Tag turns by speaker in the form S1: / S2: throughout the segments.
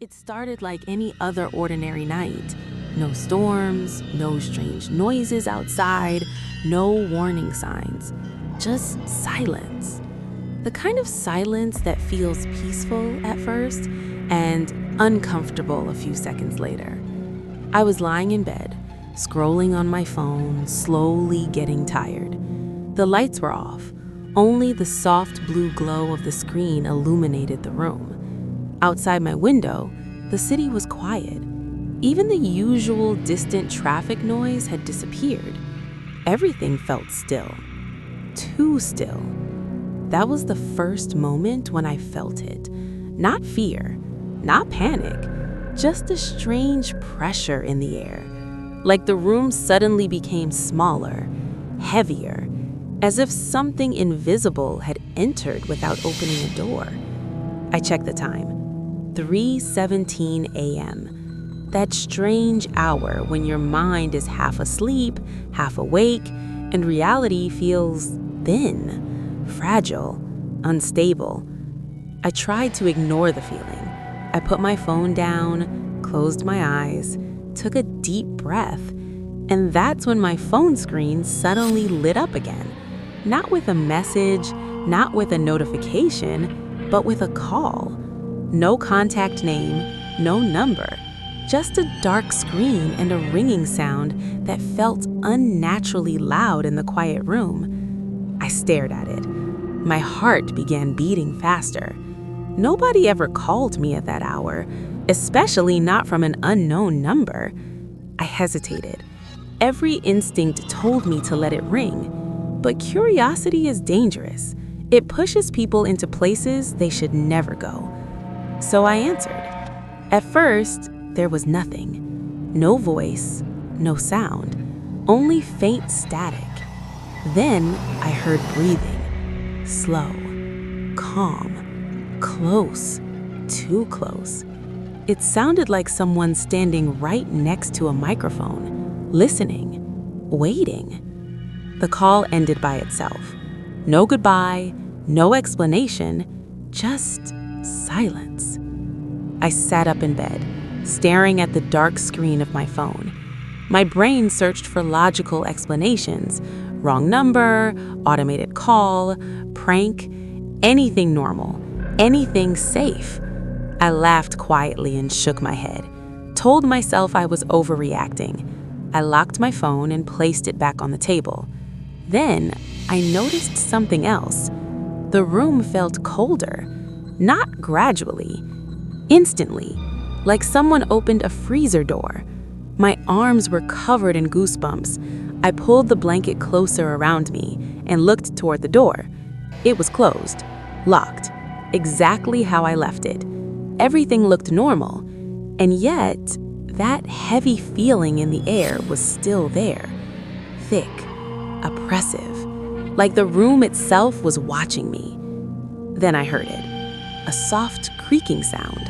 S1: It started like any other ordinary night. No storms, no strange noises outside, no warning signs. Just silence. The kind of silence that feels peaceful at first and uncomfortable a few seconds later. I was lying in bed, scrolling on my phone, slowly getting tired. The lights were off. Only the soft blue glow of the screen illuminated the room. Outside my window, the city was quiet. Even the usual distant traffic noise had disappeared. Everything felt still. Too still. That was the first moment when I felt it. Not fear, not panic, just a strange pressure in the air. Like the room suddenly became smaller, heavier, as if something invisible had entered without opening a door. I checked the time. 3:17 a.m. That strange hour when your mind is half asleep, half awake, and reality feels thin, fragile, unstable. I tried to ignore the feeling. I put my phone down, closed my eyes, took a deep breath, and that's when my phone screen suddenly lit up again. Not with a message, not with a notification, but with a call. No contact name, no number, just a dark screen and a ringing sound that felt unnaturally loud in the quiet room. I stared at it. My heart began beating faster. Nobody ever called me at that hour, especially not from an unknown number. I hesitated. Every instinct told me to let it ring. But curiosity is dangerous. It pushes people into places they should never go. So I answered. At first, there was nothing. No voice, no sound, only faint static. Then I heard breathing. Slow, calm, close, too close. It sounded like someone standing right next to a microphone, listening, waiting. The call ended by itself. No goodbye, no explanation, just silence. I sat up in bed, staring at the dark screen of my phone. My brain searched for logical explanations. Wrong number, automated call, prank, anything normal, anything safe. I laughed quietly and shook my head, told myself I was overreacting. I locked my phone and placed it back on the table. Then I noticed something else. The room felt colder, not gradually, instantly, like someone opened a freezer door. My arms were covered in goosebumps. I pulled the blanket closer around me and looked toward the door. It was closed, locked, exactly how I left it. Everything looked normal, and yet that heavy feeling in the air was still there, thick, oppressive, like the room itself was watching me. Then I heard it, a soft creaking sound,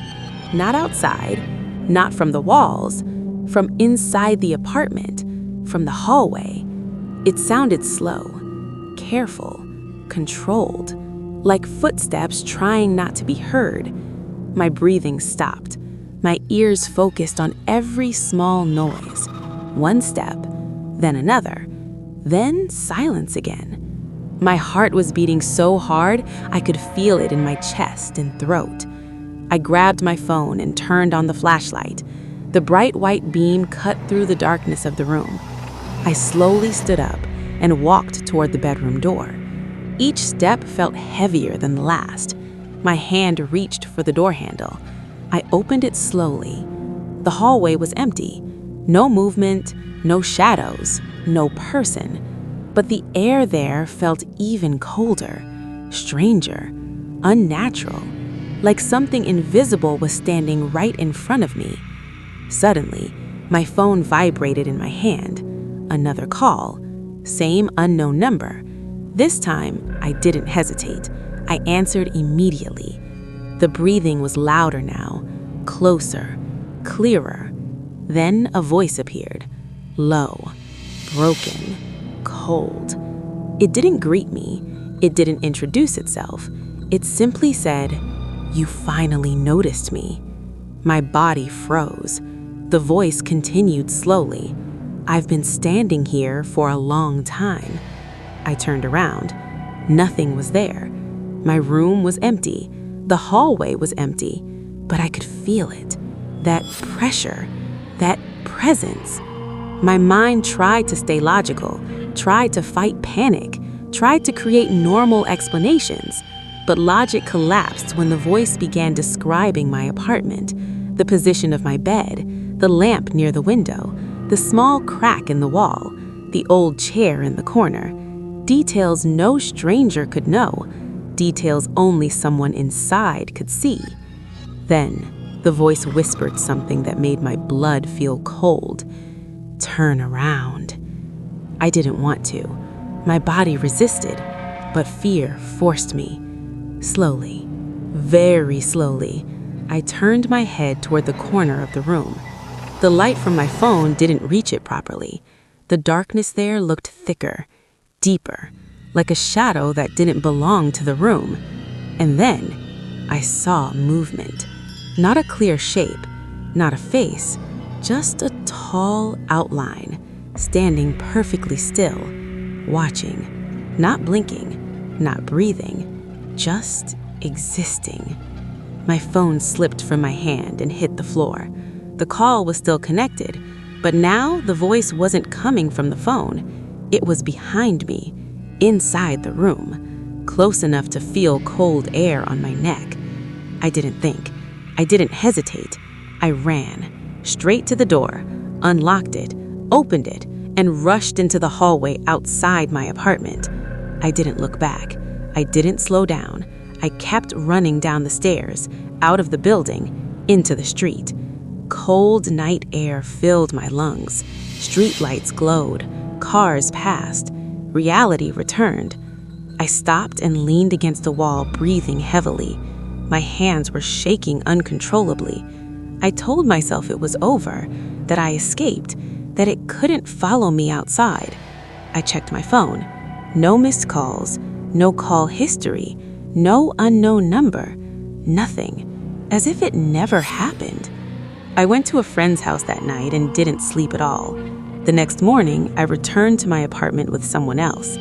S1: not outside, not from the walls, from inside the apartment, from the hallway. It sounded slow, careful, controlled, like footsteps trying not to be heard. My breathing stopped. My ears focused on every small noise. One step, then another, then silence again. My heart was beating so hard I could feel it in my chest and throat. I grabbed my phone and turned on the flashlight. The bright white beam cut through the darkness of the room. I slowly stood up and walked toward the bedroom door. Each step felt heavier than the last. My hand reached for the door handle. I opened it slowly. The hallway was empty. No movement, no shadows, no person. But the air there felt even colder, stranger, unnatural, like something invisible was standing right in front of me. Suddenly, my phone vibrated in my hand. Another call, same unknown number. This time, I didn't hesitate. I answered immediately. The breathing was louder now, closer, clearer. Then a voice appeared, low, broken, cold. It didn't greet me. It didn't introduce itself. It simply said, "You finally noticed me." My body froze. The voice continued slowly. "I've been standing here for a long time." I turned around. Nothing was there. My room was empty. The hallway was empty. But I could feel it. That pressure. That presence. My mind tried to stay logical, tried to fight panic, tried to create normal explanations. But logic collapsed when the voice began describing my apartment, the position of my bed, the lamp near the window, the small crack in the wall, the old chair in the corner. Details no stranger could know, details only someone inside could see. Then, the voice whispered something that made my blood feel cold. "Turn around." I didn't want to. My body resisted, but fear forced me. Slowly, very slowly, I turned my head toward the corner of the room. The light from my phone didn't reach it properly. The darkness there looked thicker, deeper, like a shadow that didn't belong to the room. And then I saw movement. Not a clear shape, not a face, just a tall outline, standing perfectly still, watching, not blinking, not breathing, just existing. My phone slipped from my hand and hit the floor. The call was still connected, but now the voice wasn't coming from the phone. It was behind me, inside the room, close enough to feel cold air on my neck. I didn't think. I didn't hesitate. I ran, straight to the door, unlocked it, opened it, and rushed into the hallway outside my apartment. I didn't look back. I didn't slow down. I kept running down the stairs, out of the building, into the street. Cold night air filled my lungs. Street lights glowed. Cars passed. Reality returned. I stopped and leaned against a wall, breathing heavily. My hands were shaking uncontrollably. I told myself it was over, that I escaped, that it couldn't follow me outside. I checked my phone. No missed calls, no call history, no unknown number, nothing, as if it never happened. I went to a friend's house that night and didn't sleep at all. The next morning, I returned to my apartment with someone else.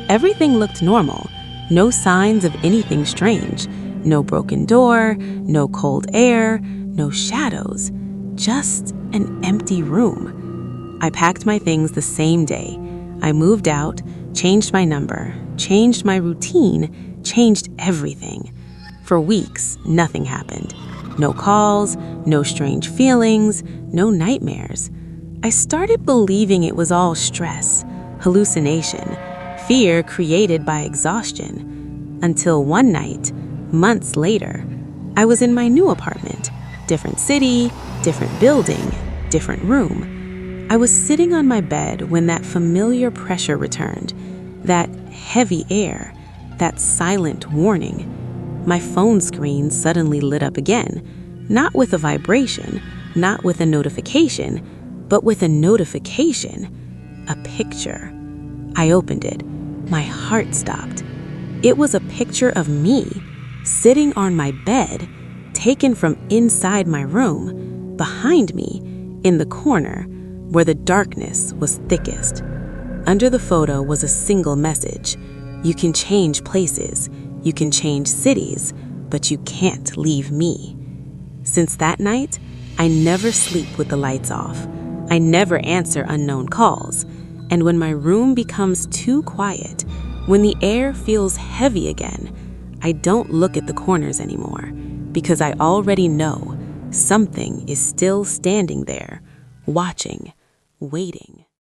S1: Everything looked normal, no signs of anything strange, no broken door, no cold air, no shadows, just an empty room. I packed my things the same day. I moved out, changed my number, changed my routine, changed everything. For weeks, nothing happened. No calls, no strange feelings, no nightmares. I started believing it was all stress, hallucination, fear created by exhaustion. Until one night, months later, I was in my new apartment. Different city, different building, different room. I was sitting on my bed when that familiar pressure returned, that heavy air, that silent warning. My phone screen suddenly lit up again, not with a vibration, not with a notification, but with a notification, a picture. I opened it. My heart stopped. It was a picture of me, sitting on my bed, taken from inside my room, behind me, in the corner, where the darkness was thickest. Under the photo was a single message. You can change places, you can change cities, but you can't leave me. Since that night, I never sleep with the lights off. I never answer unknown calls. And when my room becomes too quiet, when the air feels heavy again, I don't look at the corners anymore, because I already know something is still standing there, watching, waiting.